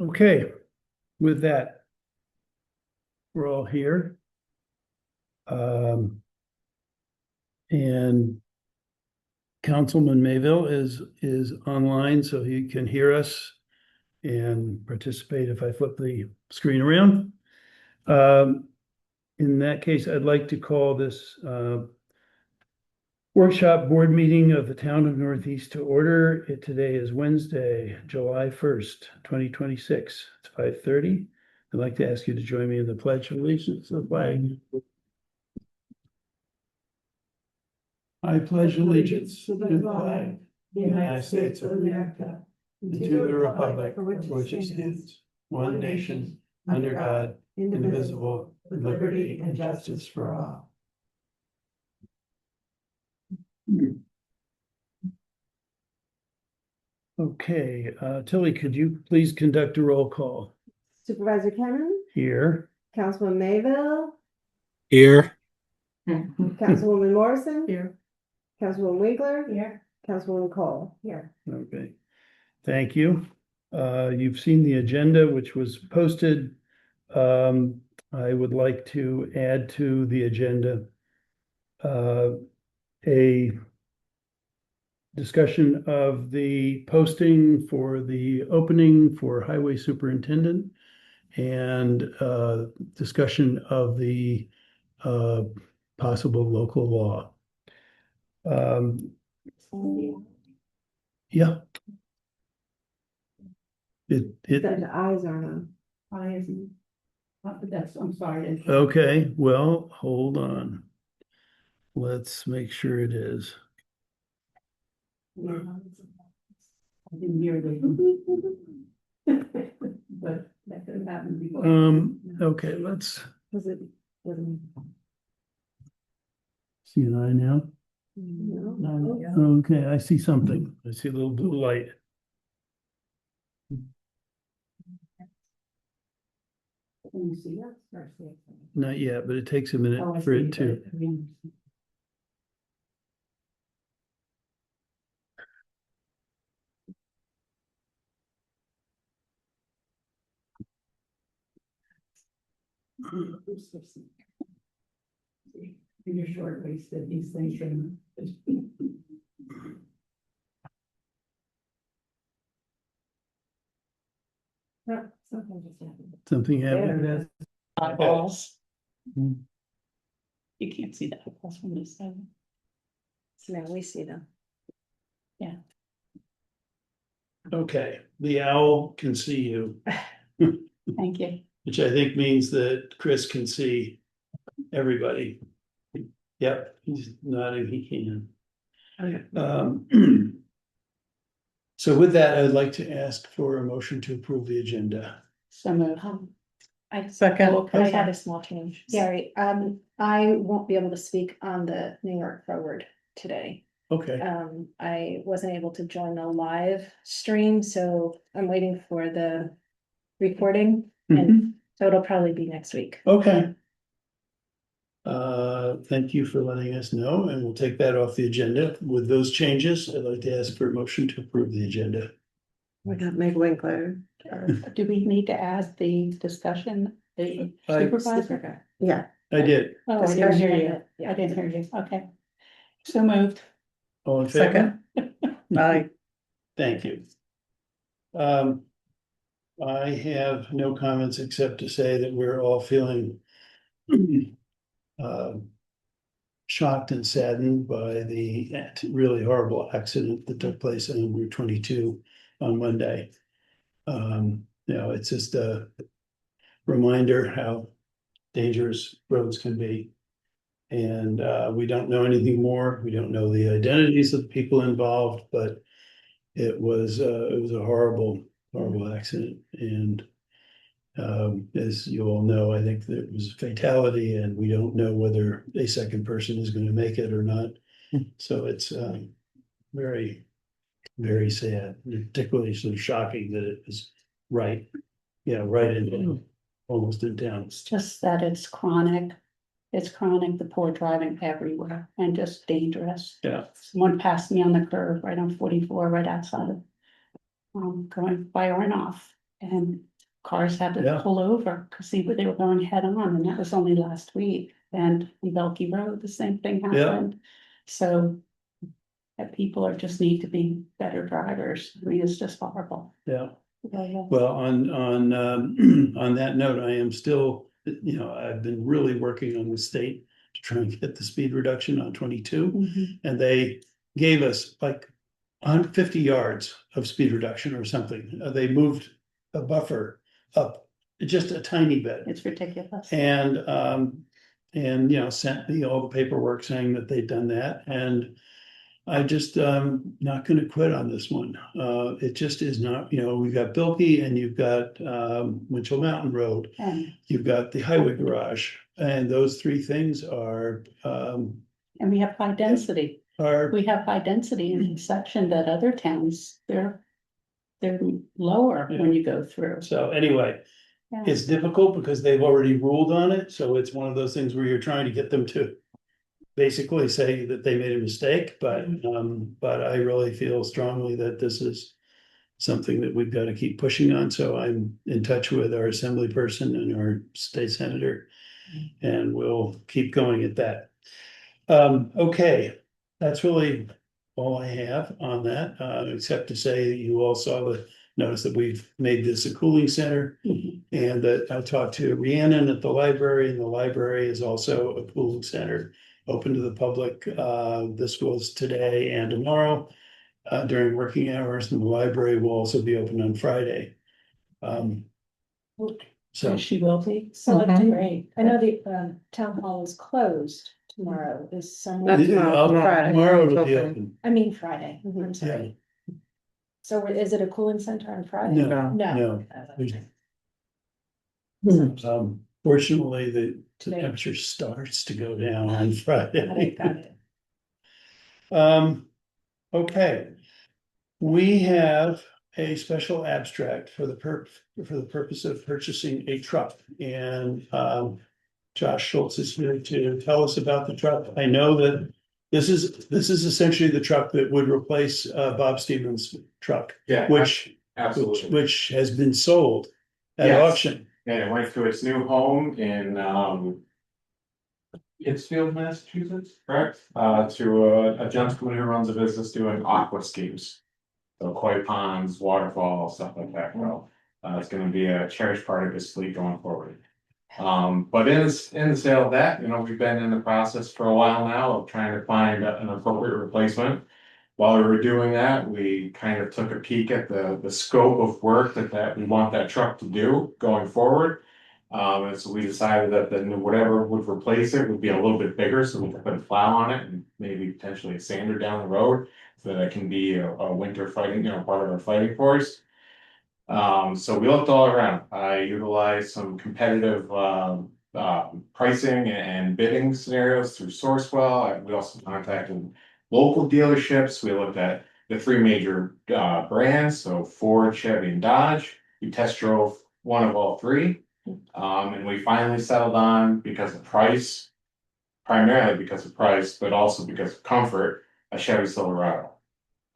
Okay, with that, we're all here. And Councilman Mayville is online, so he can hear us and participate if I flip the screen around. In that case, I'd like to call this workshop board meeting of the town of Northeast to order. Today is Wednesday, July 1st, 2026. It's 5:30. I'd like to ask you to join me in the Pledge of Allegiance to the flag. I pledge allegiance to the flag of the United States of America and to the republic for which it stands, one nation, under God, indivisible, with liberty and justice for all. Okay, Tilly, could you please conduct a roll call Supervisor Cameron, here? Councilman Mayville, Here. Councilwoman Morrison. Here. Councilwoman Winkler. Here. Councilwoman Cole. Here. Okay, thank you. You've seen the agenda, which was posted. I would like to add to the agenda a discussion of the posting for the opening for highway superintendent and discussion of the possible local law. Yeah. The eyes are on. I'm sorry. Okay, well, hold on. Let's make sure it is. I didn't hear the. But that could have happened before. Okay, let's Was it? see an eye now. No. Okay, I see something. I see a little blue light. Can you see that? Not yet, but it takes a minute Oh, I for see. it to. You're short waisted, these things and. Something There happened. it is. Eyeballs. Hmm. You can't see the eyeballs from this side. So now we see them. Okay, the owl can see you, Thank you. which I think means that Chris can see everybody. Yep, he's nodding, he can. Okay. So with that, I'd like to ask for a motion to approve the agenda. So moved. I Second. I had a small change. Sorry, I won't be able to speak on the New York Forward today. Okay, I wasn't able to join the live stream, so I'm waiting for the recording, and so it'll probably be next week. okay. Thank you for letting us know, and we'll take that off the agenda. With those changes, I'd like to ask for a motion to approve the agenda. We got Meg Winkler. Do we need to add the discussion, the supervisor? Yeah. I did. Oh, I didn't hear Discussion, you. I didn't hear you. Okay. So moved. All in favor? Aye. Thank you. I have no comments except to say that we're all feeling shocked and saddened by the really horrible accident that took place on Route 22 on Monday. It's just a reminder how dangerous roads can be. And we don't know anything more. We don't know the identities of the people involved, but it was a horrible accident. And as you all know, I think there was a fatality, and we don't know whether a second person is going to make it or not. So it's very, very sad, particularly sort of shocking that it was right in almost in town. It's just that it's chronic. It's chronic, the poor driving everywhere and just dangerous. Yeah. Someone passed me on the curve right on 44, right outside of going by Ornoff. And cars had Yeah. to pull over because they were going head on, and that was only last week. And on Belkey Road, the same thing Yeah. happened. So that people are just need to be better drivers. I mean, it's just horrible. Yeah. Yeah. Well, on that note, I am still, I've been really working on the state to try and get the speed reduction on 22. Mhm. And they gave us like 150 yards of speed reduction or something. They moved a buffer up just a tiny bit. It's ridiculous. And sent me all the paperwork saying that they'd done that. And I just not gonna quit on this one. It just is not, we've got Bilkey and you've got Winchell Mountain Road. And You've got the highway garage, and those three things are we have high density. are, We have high density in this section that other towns, they're lower when you go through. so anyway, Yeah. it's difficult because they've already ruled on it, so it's one of those things where you're trying to get them to basically say that they made a mistake, but I really feel strongly that this is something that we've got to keep pushing on, so I'm in touch with our assembly person and our state senator, and we'll keep going at that. Okay, that's really all I have on that, except to say that you all saw the notice that we've made this a cooling center. Mhm. And that I talked to Rhiannon at the library, and the library is also a cooling center open to the public. This was today and tomorrow during working hours, and the library will also be open on Friday. So, She will be. So Mhm. Great. I know the town hall is closed tomorrow, is someone, Not tomorrow, Friday. tomorrow it'll be Open. open. I mean Friday, I'm sorry. So is it a cooling center on Friday? No, No. no. Fortunately, the Today. temperature starts to go down on Got Friday. it, got it. Okay. We have a special abstract for the purpose of purchasing a truck, and Josh Schultz is here to tell us about the truck. I know that this is essentially the truck that would replace Bob Stevens' truck, Yeah, which absolutely. which has been sold at Yes. auction. And it went to its new home in Pittsfield, Massachusetts, correct? To a gentleman who runs a business doing aquascapes. So koi ponds, waterfalls, stuff like that. Well, it's gonna be a cherished part of his fleet going forward. But in the sale of that, we've been in the process for a while now of trying to find an appropriate replacement. While we were doing that, we kind of took a peek at the scope of work that we want that truck to do going forward. And so we decided that whatever would replace it would be a little bit bigger, so we could put a plow on it and maybe potentially a sander down the road. So that it can be a winter fighting, part of our fighting force. So we looked all around. I utilized some competitive pricing and bidding scenarios through Sourcewell. We also contacted local dealerships. We looked at the three major brands, so Ford, Chevy, and Dodge. We test drove one of all three. And we finally settled on, because of price, primarily because of price, but also because of comfort, a Chevy Silverado.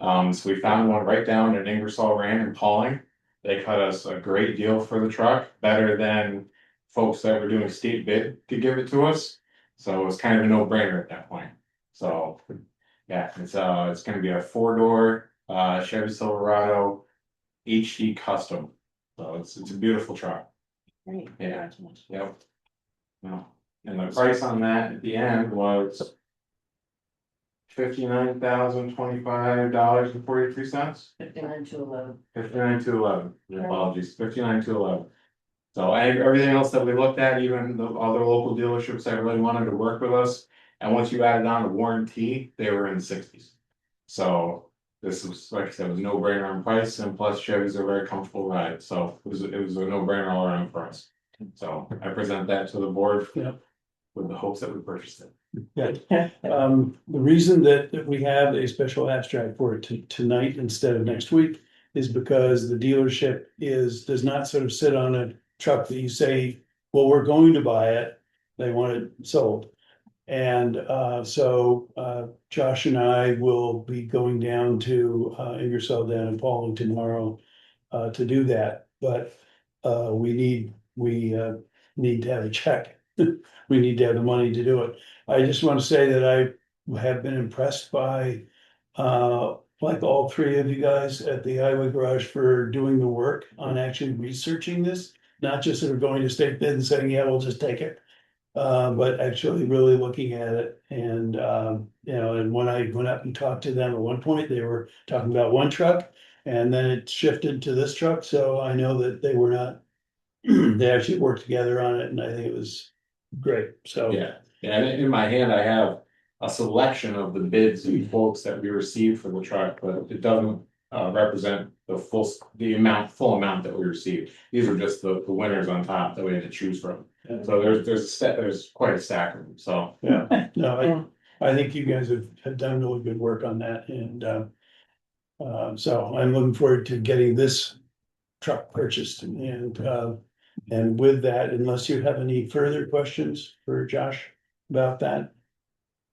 So we found one right down at Ingersoll Rand in Pauling. They cut us a great deal for the truck, better than folks that were doing state bid to give it to us. So it was kind of a no-brainer at that point. So yeah, it's gonna be a 4-door Chevy Silverado HD custom. So it's a beautiful truck. Great. Yeah. Yep. No. And the price on that at the end was $59,025.43. 59 to 11. 59,211. Apologies, 59,211. So everything else that we looked at, even the other local dealerships that really wanted to work with us, and once you added on a warranty, they were in the 60s. So this was, like I said, it was no brainer on price, and plus Chevys are very comfortable ride, so it was a no brainer all around for us. So I present that to the board. Yeah. With the hopes that we purchased it. Good. The reason that we have a special abstract for it tonight instead of next week is because the dealership does not sort of sit on a truck that you say, well, we're going to buy it. They want it sold. And so Josh and I will be going down to Ingersoll down in Pauling tomorrow to do that. But we need to have a check. We need to have the money to do it. I just want to say that I have been impressed by, like all three of you guys at the highway garage for doing the work on actually researching this. Not just sort of going to state bid and saying, yeah, we'll just take it. But actually really looking at it and, and when I went up and talked to them at one point, they were talking about one truck. And then it shifted to this truck, so I know that they were not, they actually worked together on it and I think it was great, so. Yeah, and in my hand, I have a selection of the bids and quotes that we received for the truck, but it doesn't represent the full amount that we received. These are just the winners on top that we had to choose from. So there's quite a stack of them, so. Yeah, no, I think you guys have done really good work on that and, so I'm looking forward to getting this truck purchased and with that, unless you have any further questions for Josh about that.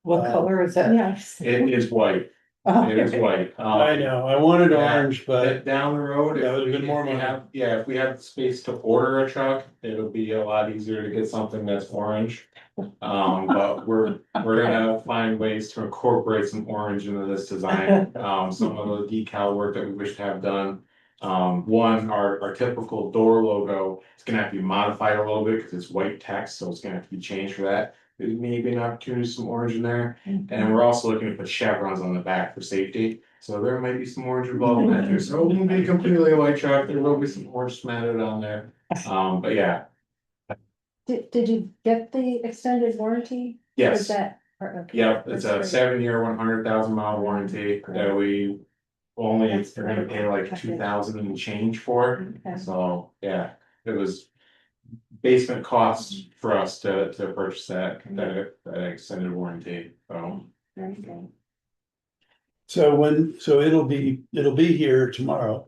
What color is that? Yes. It is white, it is white. I know, I wanted Yeah. orange, but Down the road, That would've if been more we money. have, yeah, if we have the space to order a truck, it'll be a lot easier to get something that's orange. But we're gonna find ways to incorporate some orange into this design, some of the decal work that we wish to have done. Our typical door logo is gonna have to be modified a little bit because it's white text, so it's gonna have to be changed for that. There may be an opportunity to some orange in there, and we're also looking to put chevrons on the back for safety. So there might be some orange involved in that too, so it won't be completely a white truck, there will be some orange smattered on there. But yeah, Did you get the extended warranty? yes. Is that? Okay. Yep, it's a That's 7-year, 100,000 mile warranty that we only, they're gonna pay like 2,000 and change for. great. Okay. So, yeah, it was basement costs for us to purchase that extended warranty, so. Very good. so it'll be here tomorrow,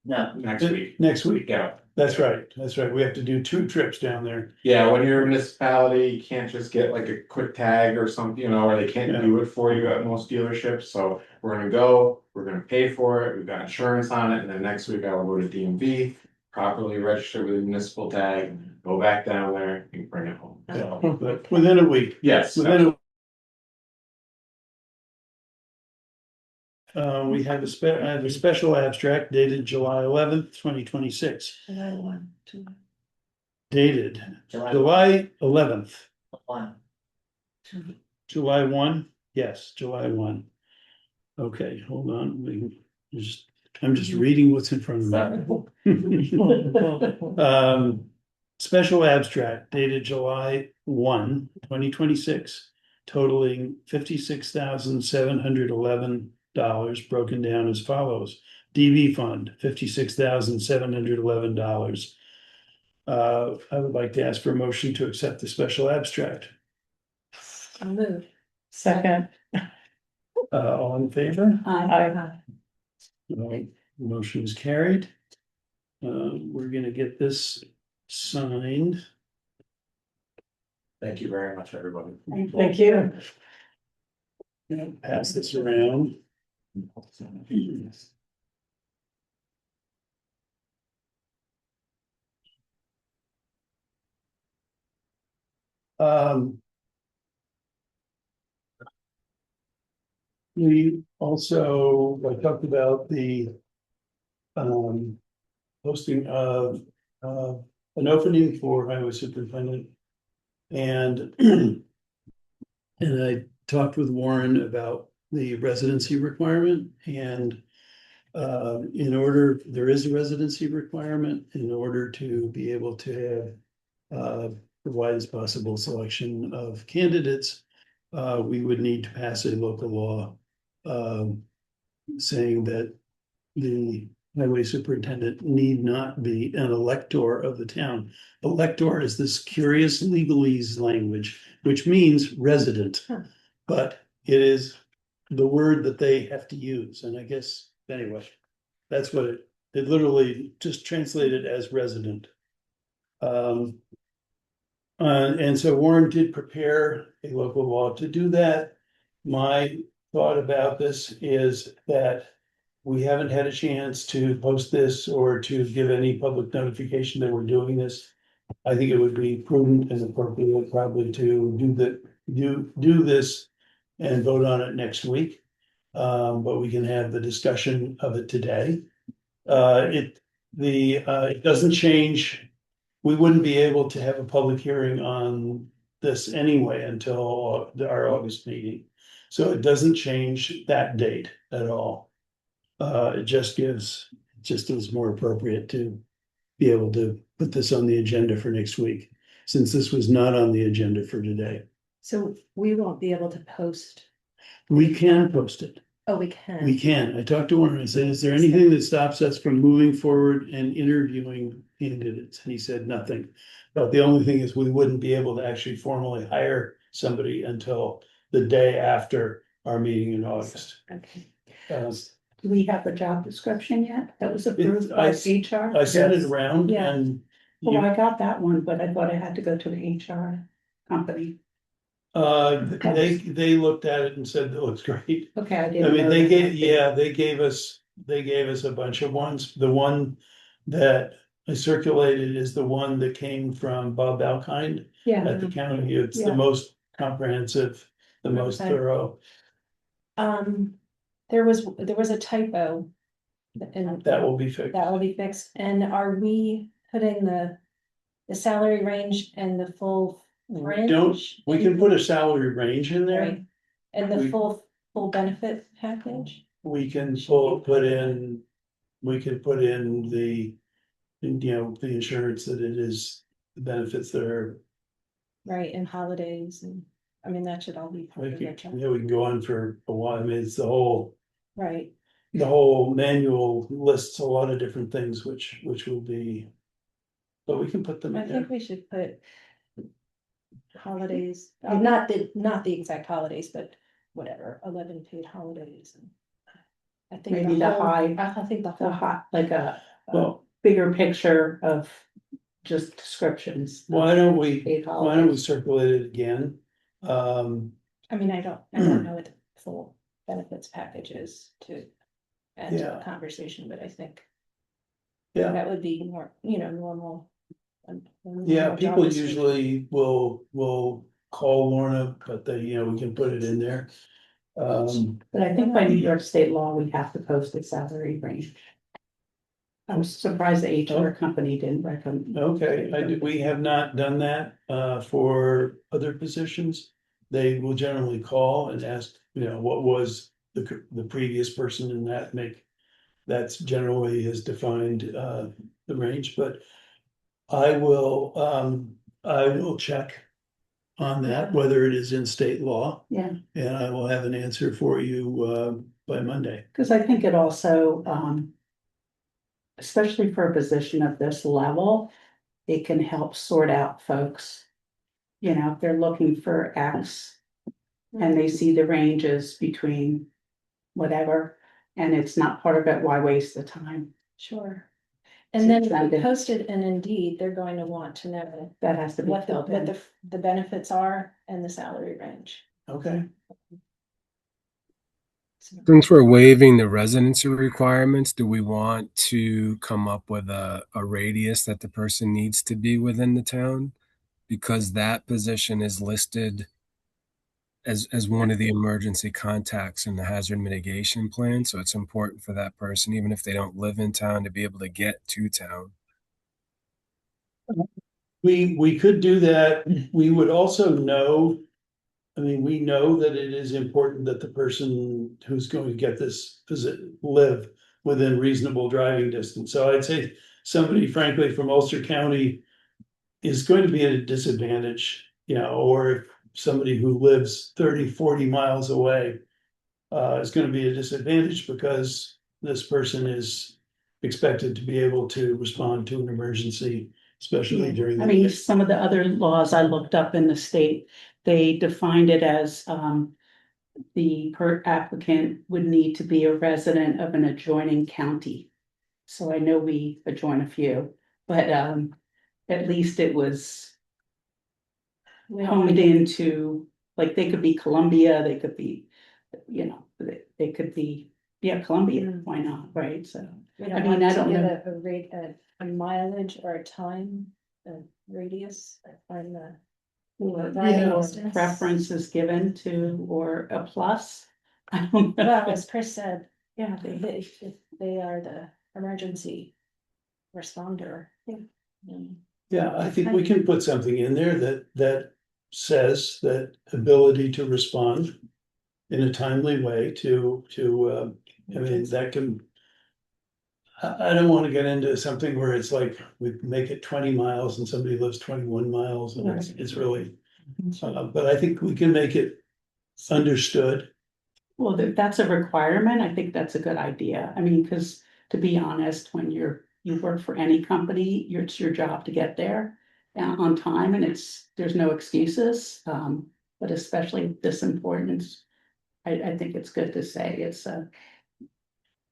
No. Next week, next week. yeah, That's right, we have to do 2 trips down there. yeah, when you're a municipality, you can't just get like a quick tag or something, or they can't do it for you at most dealerships, so. We're gonna go, we're gonna pay for it, we've got insurance on it, and then next week I will go to DMV. Properly register with a municipal tag, go back down there and bring it home, so. But within a week, Yes, within we have I have a special abstract dated July 11th, 2026, July 1, dated July July 11th, 1. July 1, yes, July 1. Okay, hold on, I'm just reading what's in front of me. Special abstract dated July 1, 2026, totaling $56,711, broken down as follows. DV fund, $56,711. I would like to ask for a motion to accept the special abstract. I'll move. Second. All in favor? Aye. Motion is carried. We're gonna get this signed. Thank you very much, everybody. Thank you. Pass this around. We also, I talked about the posting of an opening for highway superintendent. And and I talked with Warren about the residency requirement and there is a residency requirement in order to be able to have the widest possible selection of candidates. We would need to pass a local law saying that the highway superintendent need not be an elector of the town. Elector is this curious legalese language, which means resident, but it is the word that they have to use. And I guess, anyway, that's what it literally just translated as resident. And so Warren did prepare a local law to do that. My thought about this is that we haven't had a chance to post this or to give any public notification that we're doing this. I think it would be prudent and appropriate probably to do this and vote on it next week. But we can have the discussion of it today. It doesn't change. We wouldn't be able to have a public hearing on this anyway until our August meeting. So it doesn't change that date at all. It just is more appropriate to be able to put this on the agenda for next week, since this was not on the agenda for today. So we won't be able to post. We can post it. Oh, we can. We can. I talked to Warren and said, is there anything that stops us from moving forward and interviewing candidates? And he said nothing. But the only thing is we wouldn't be able to actually formally hire somebody until the day after our meeting in August. Okay. Do we have a job description yet? That was approved by HR? I sent it around Yeah. and Well, I got that one, but I thought I had to go to the HR company. they looked at it and said, that looks great. Okay, I I didn't. mean, know they that. gave, they gave us a bunch of ones. The one that I circulated is the one that came from Bob Alkind Yeah, at the county. It's the Yeah. most comprehensive, the most Okay. thorough. There was a typo. And That will be fixed. that will be fixed. And are we putting the salary range and the full range? We can put a salary range in there. Right, and the we- full benefit package? We can we can put in the, the insurance that it is, the benefits that are, Right, and holidays and, I mean, that should all be part of it, we can go on for a while. I mean, it's the whole right? manual lists a lot of different things, which will be. But we can put them I in there. think we should put holidays, not the exact holidays, but whatever, 11 paid holidays and. I think Maybe the whole- high- I think the the whole, hot, like a Well, bigger picture of just descriptions. why don't we, Paid why don't we holidays. circulate it again? I mean, I don't know what the full benefits package is to add to Yeah. the conversation, but I think. Yeah. That would be more, normal. Yeah, normal job people description. usually will call Lorna, but they, we can put it in there. But I think by New York state law, we have to post a salary range. I was surprised the HR company didn't recommend. Okay, we have not done that, for other positions. They will generally call and ask, what was the previous person in that that's generally has defined, the range, but I will check on that, whether it is in state law, Yeah, and I will have an answer for you, by Monday. because I think it also, especially for a position of this level, it can help sort out folks. If they're looking for X and they see the ranges between whatever, and it's not part of it, why waste the time? Sure. So And then it's if not we good. post it and Indeed, they're going to want to know That has to be what filled in. the benefits are and the salary range. Okay, So- Since we're waiving the residency requirements, do we want to come up with a radius that the person needs to be within the town? Because that position is listed as one of the emergency contacts in the hazard mitigation plan. So it's important for that person, even if they don't live in town, to be able to get to town. we could do that. We would also know. I mean, we know that it is important that the person who's going to get this visit live within reasonable driving distance. So I'd say somebody frankly from Ulster County is going to be at a disadvantage, or if somebody who lives 30, 40 miles away is going to be a disadvantage because this person is expected to be able to respond to an emergency, especially during. I mean, some of the other laws I looked up in the state, they defined it as, the applicant would need to be a resident of an adjoining county. So I know we adjoin a few, but, at least it was We don't honed wanna- into, like, they could be Columbia, they could be, they could be Yeah, Columbia, Mm. why not, right, so. We I don't mean, want I to don't get know. a rate, a mileage or a time, a radius on the. Or driving or distance. preference is given to, or a plus. I don't know. Well, as Chris said, Yeah, they, they are the emergency responder. Yeah, I think we can put something in there that says that ability to respond in a timely way to, I mean, that can. I don't want to get into something where it's like we make it 20 miles and somebody lives 21 miles and it's really, but I think we can make it understood. well, that's a requirement, I think that's a good idea, I mean, because to be honest, when you work for any company, it's your job to get there. On time, and there's no excuses, but especially this importance. I think it's good to say it's a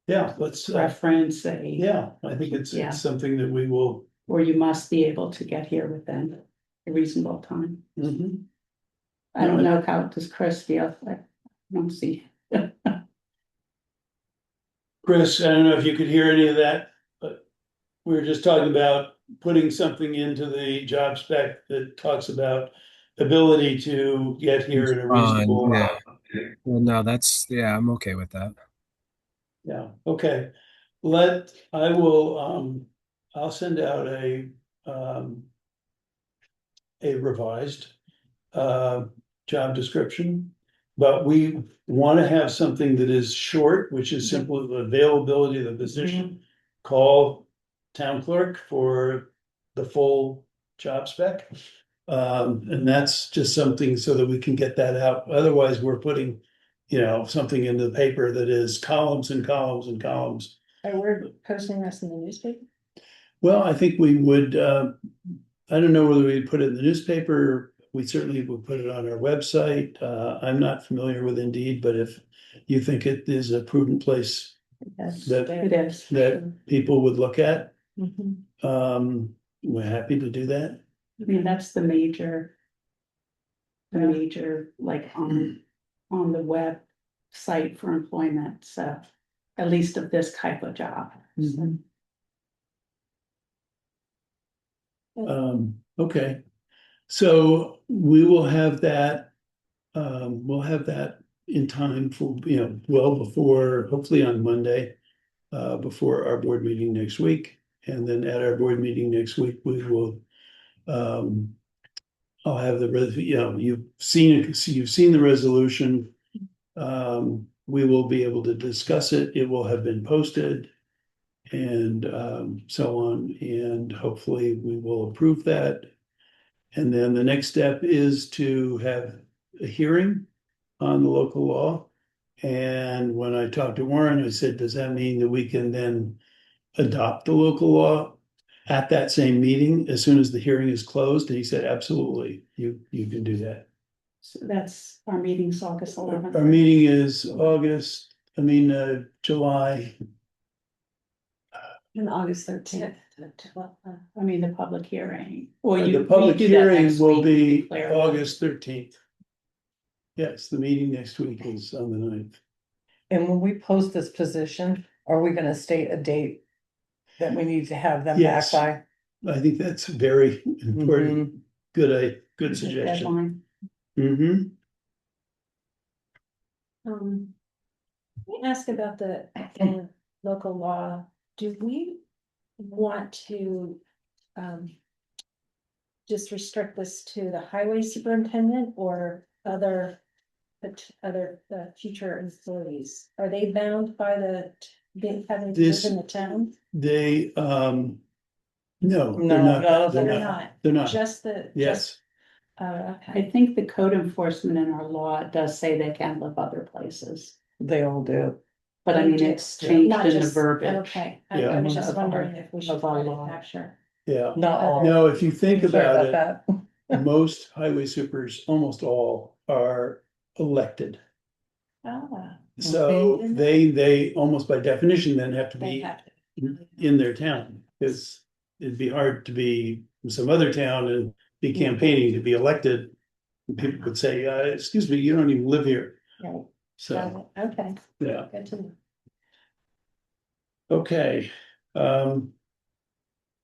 Yeah, let's, reference, yeah, I think Yeah. it's something that we will. or you must be able to get here within a reasonable time. Mhm. I don't know, how does Chris feel? I don't see. Chris, I don't know if you could hear any of that, but we were just talking about putting something into the job spec that talks about ability to get here in a reasonable. Yeah. Well, no, yeah, I'm okay with that. Yeah, okay. I'll send out um, a revised, job description. But we want to have something that is short, which is simply the availability of the position. Call town clerk for the full job spec. And that's just something so that we can get that out. Otherwise, we're putting, something in the paper that is columns and columns and columns. Are we posting this in the newspaper? Well, I think we would, I don't know whether we'd put it in the newspaper. We certainly would put it on our website. I'm not familiar with Indeed, but if you think it is a prudent place That- It is. that people would look at, Mhm. we're happy to do that. I mean, that's the major. The major, like on the web site for employment, so at least of this type of job. Mhm. Okay, so we will have that. We'll have that in time for, well before, hopefully on Monday. Before our board meeting next week, and then at our board meeting next week, we will. I'll have you've seen the resolution. We will be able to discuss it. It will have been posted. And so on, and hopefully we will approve that. And then the next step is to have a hearing on the local law. And when I talked to Warren, I said, does that mean that we can then adopt the local law at that same meeting as soon as the hearing is closed? And he said, absolutely, you can do that. So that's our meeting's August 11th. Our meeting is July. On August 13th. I mean, the public hearing, or The you. public we do that hearing next will week, we be declare. August 13th. Yes, the meeting next week is on the 9th. And when we post this position, are we gonna state a date that we need to have them back Yes. by? I think that's very important. Mhm. Good suggestion. Deadline. Mm-hmm. Let me ask about the local law. Do we want to just restrict this to the highway superintendent or other future employees? Are they bound by having to live in the town? They, no, No, they're not. no, They're not, They're not. just the. Yes, Oh, I okay. think the code enforcement in our law does say they can live other places, They all do. but I They mean, do. it's changed Not in the just- verbiage. Okay, Yeah. I was just Of our- wondering if we should of our put it law. capture. yeah. Not all. No, if you think Sorry about it, that. most highway supers, almost all are elected. Ah, So they almost by definition then have to they be have to. in their town. Because it'd be hard to be in some other town and be campaigning to be elected. And people would say, excuse me, you don't even live here. Right. So, Okay, yeah, good to know. Okay, um.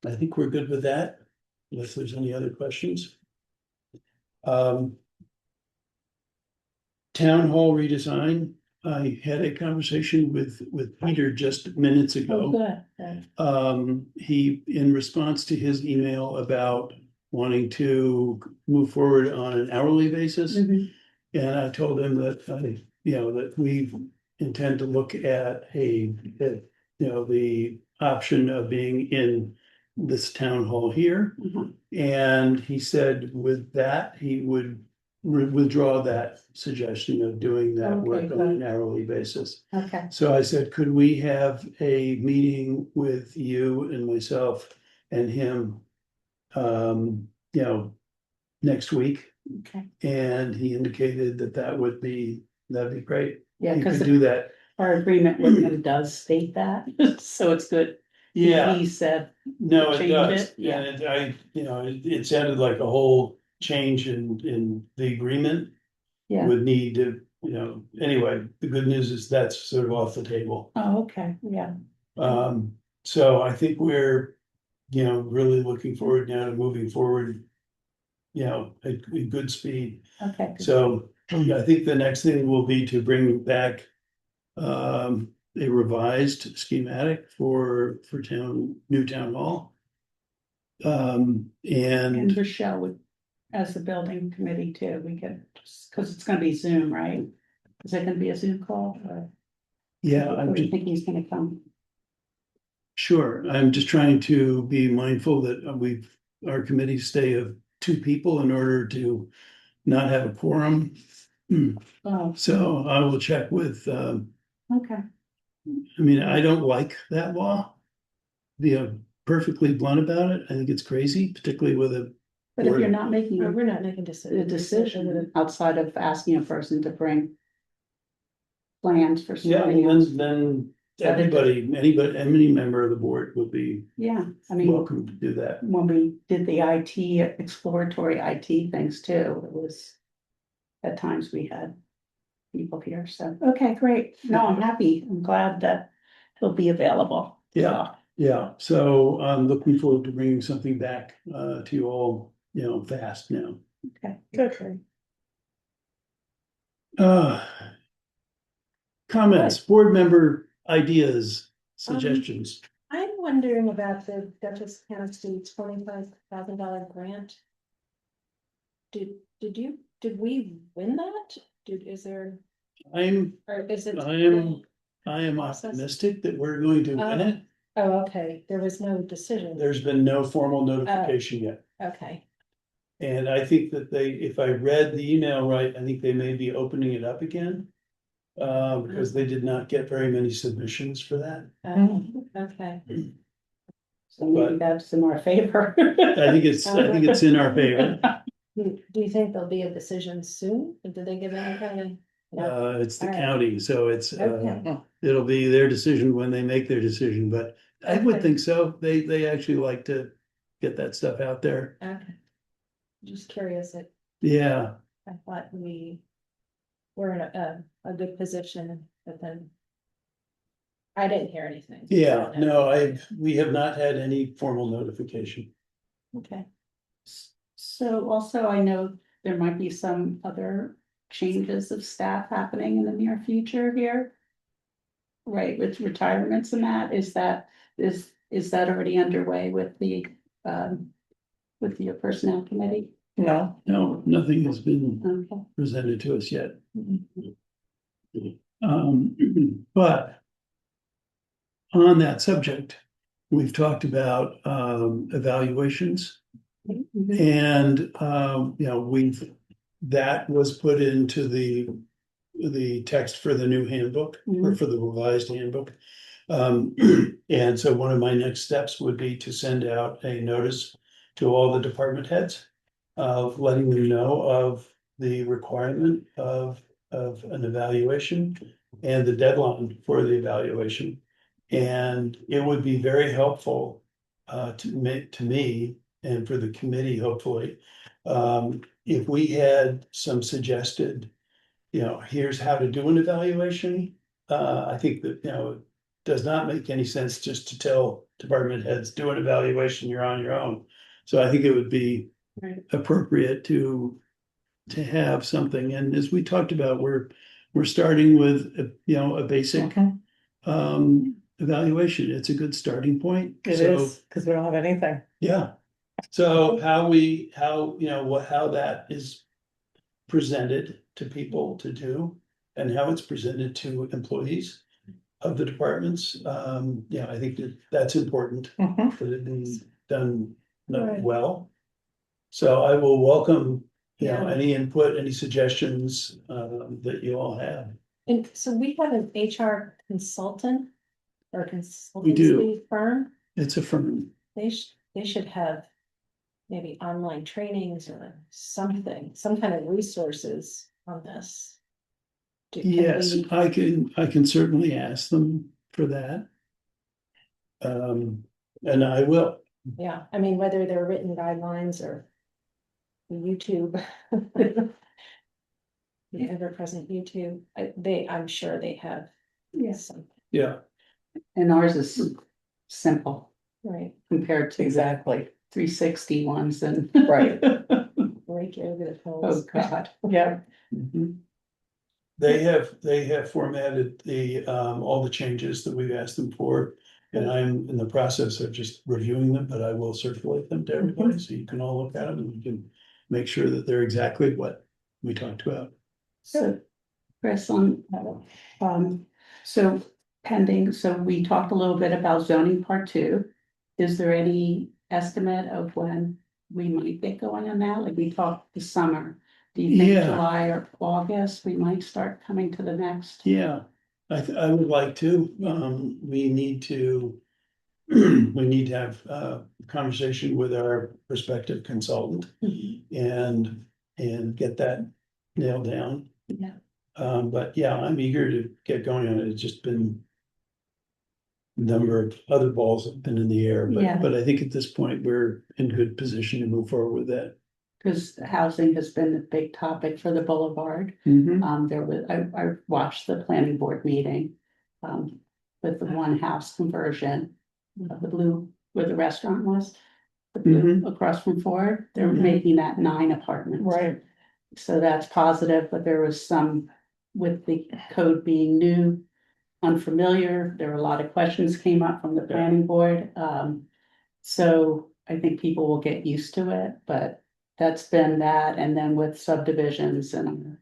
I think we're good with that, unless there's any other questions. Um. Town hall redesign, I had a conversation with Peter just minutes Oh, ago. good, good. He, in response to his email about wanting to move forward on an hourly basis. Mhm. And I told him that that we intend to look at the option of being in this town hall here. Mhm. And he said with that, he would withdraw that suggestion of doing that Okay, work on good. an hourly basis. Okay, So I said, could we have a meeting with you and myself and him? Next week, Okay, and he indicated that that'd be great. yeah, You because could do that. our agreement with him does state that, so it's good. He said, No, it change does. it, yeah. And it sounded like a whole change in the agreement yeah, would need to, anyway, the good news is that's sort of off the table. oh, okay, yeah, So I think we're, really looking forward now to moving forward, at good speed. okay. good. So I think the next thing will be to bring back a revised schematic for new town hall. And And Rochelle would, as the building committee too, we could, because it's gonna be Zoom, right? Is it gonna be a Zoom call or? yeah, Or I'm do you just think he's gonna come? sure, I'm just trying to be mindful that our committees stay of two people in order to not have a quorum. Oh, So I will check with, okay, I mean, I don't like that law. Be perfectly blunt about it. I think it's crazy, particularly with a but if you're board. not making We're not making a decision outside of asking a person to bring plans for Yeah, something well, else, then That it- any member of the board would be yeah, I mean. welcome to do that. When we did the IT, exploratory IT things too, it was. At times we had people here, so, okay, great, no, I'm happy, I'm glad that he'll be available. Yeah. Yeah, so I'm looking forward to bringing something back to you all, fast now. Okay, good. Uh. Comments, board member ideas, suggestions. I'm wondering about the Dutchess County $25,000 grant. Did we win that? Is there, I'm, or is it? I am Process? optimistic that we're going to win it. Oh, okay, there was no decision. There's been no formal notification yet. Okay, And I think that if I read the email right, I think they may be opening it up again. Because they did not get very many submissions for that. okay. so maybe But- that's in our favor. I think it's in our favor. Do you think there'll be a decision soon? Or did they give any kind of? No. It's the All right. county, so Okay. it'll be their decision when they make their decision, but I would Okay. think so. They actually like to get that stuff out there. Okay. Just curious, Yeah, I thought we were in a good position, but then. I didn't hear anything. yeah, no, we have not had any formal notification. Okay. So also I know there might be some other changes of staff happening in the near future here. Right, with retirements and that, is that already underway with your personnel committee? No. No, nothing has been Okay. presented to us yet. But on that subject, we've talked about evaluations. And, that was put into the text for the new handbook or for the revised handbook. And so one of my next steps would be to send out a notice to all the department heads of letting them know of the requirement of an evaluation and the deadline for the evaluation. And it would be very helpful to me and for the committee, hopefully, if we had some suggested, here's how to do an evaluation. I think that, does not make any sense just to tell department heads, do an evaluation, you're on your own. So I think it would be Right. appropriate to have something, and as we talked about, we're starting with, a basic Okay, evaluation. It's a good starting point. it So, is, because we don't have anything. yeah. So how that is presented to people to do and how it's presented to employees of the departments, I think that's important, Mhm. that it be done Right. well. So I will welcome, Yeah. any input, any suggestions, that you all have. And so we have an HR consultant or We do. consultancy firm. It's a firm. They should have maybe online trainings or something, some kind of resources on this. Can Yes, we- I can certainly ask them for that. And I will. Yeah, I mean, whether they're written guidelines or YouTube. The ever-present YouTube, I'm sure they have Yes. some, Yeah, And ours is simple right, compared to the Exactly, 360 ones and. Right. break over the Oh, polls. God. yeah, mhm. They have formatted all the changes that we've asked them for. And I'm in the process of just reviewing them, but I will circulate them to everybody, so you can all look at them and we can make sure that they're exactly what we talked about. So, Chris, so pending, so we talked a little bit about zoning part two. Is there any estimate of when we might get going on that? Like we talked this summer. Do you think Yeah. July or August, we might start coming to the next? Yeah, I would like to, we need to. We need to have a conversation with our prospective consultant and get that nailed down. Yeah. But yeah, I'm eager to get going on it. It's just been. A number of other balls have been in the air, Yeah. but I think at this point, we're in good position to move forward with that. Because housing has been a big topic for the boulevard. There was, I watched the planning board meeting, with the one house conversion. The blue, where the restaurant was. The blue across from Ford, they're Mhm. making that 9 apartments. right, So that's positive, but there was some, with the code being new, unfamiliar, there were a lot of questions came up from the planning board. So I think people will get used to it, but that's been that, and then with subdivisions and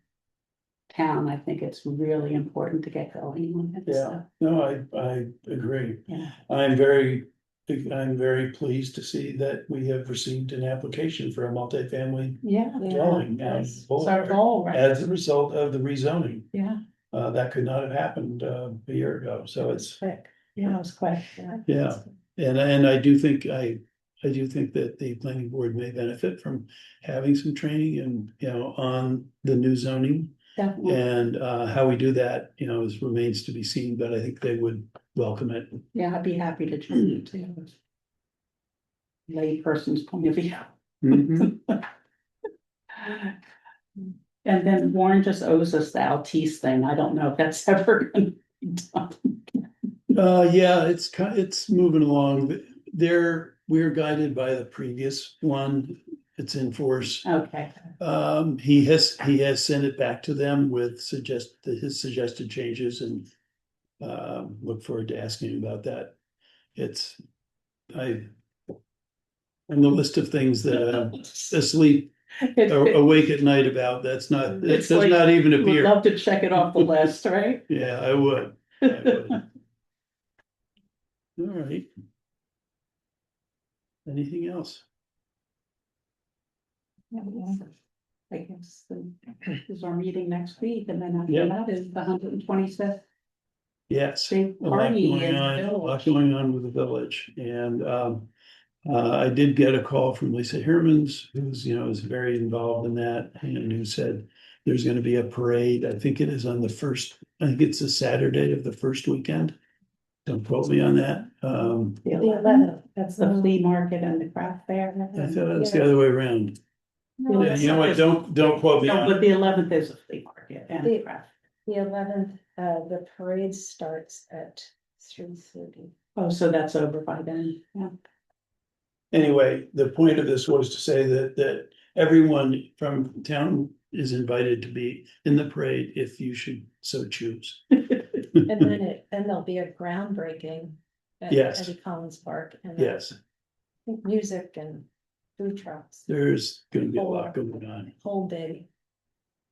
town, I think it's really important to get going on it. Yeah, no, I agree. Yeah, I'm very pleased to see that we have received an application for a multifamily yeah, dwelling. Yes. it's our goal, right? As a result of the rezoning. Yeah, That could not have happened a year ago, so it's, Quick. yeah, it was quick. yeah. And I do think that the planning board may benefit from having some training and, on the new zoning. Definitely, And how we do that, remains to be seen, but I think they would welcome it. yeah, I'd be happy to join you too. Lay person's point of view. Mhm. And then Warren just owes us the Altice thing. I don't know if that's ever gonna be done. Yeah, it's moving along. We're guided by the previous one. It's in force. Okay, He has sent it back to them with his suggested changes and. Look forward to asking him about that. On the list of things that I'm asleep or awake at night about, it It's does like, not even would appear. love to check it off the list, right? Yeah, I would. All right. Anything else? I guess is our meeting next week, and then Yeah. after that is the 125th. Yes. Big A lot party going in on, the a lot village. going on with the village, and I did get a call from Lisa Hermans, who's, is very involved in that, and who said there's gonna be a parade. I think it is on I think it's a Saturday of the first weekend. Don't quote me on that. The The 11th, 11th, that's the the. flea market and the craft fair. I thought it was the other way around. No, Yeah, it's you know what? not. Don't quote me No, on but it. the 11th is a flea market and The- craft. The 11th, the parade starts at Oh, so that's over by then, yeah. Anyway, the point of this was to say that everyone from town is invited to be in the parade if you should so choose. And then there'll be a groundbreaking at Yes. Eddie Collins Park and Yes, music and food trucks, there's gonna be a lot going on. whole day.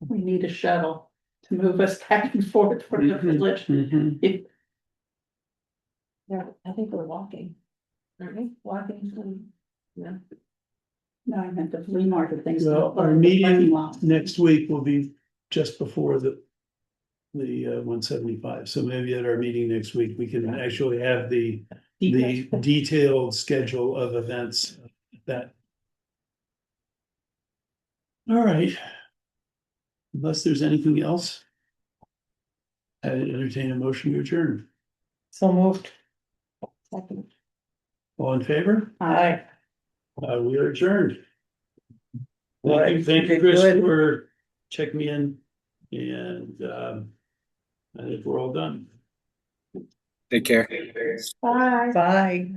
We need a shuttle to move us back and forth from the village. Mhm. Yeah, I think we're walking. Aren't we? Walking from, yeah. No, I meant the flea market things. Well, our meeting next week will be just before the 175, so maybe at our meeting next week, we can actually have the detailed schedule of events that. All right. Unless there's anything else. I entertain a motion to adjourn. So moved. Second. All in favor? Aye. We are adjourned. Right. Thank you, Okay, Chris, good. for checking me in. And I think we're all done. Take care. Bye. Bye.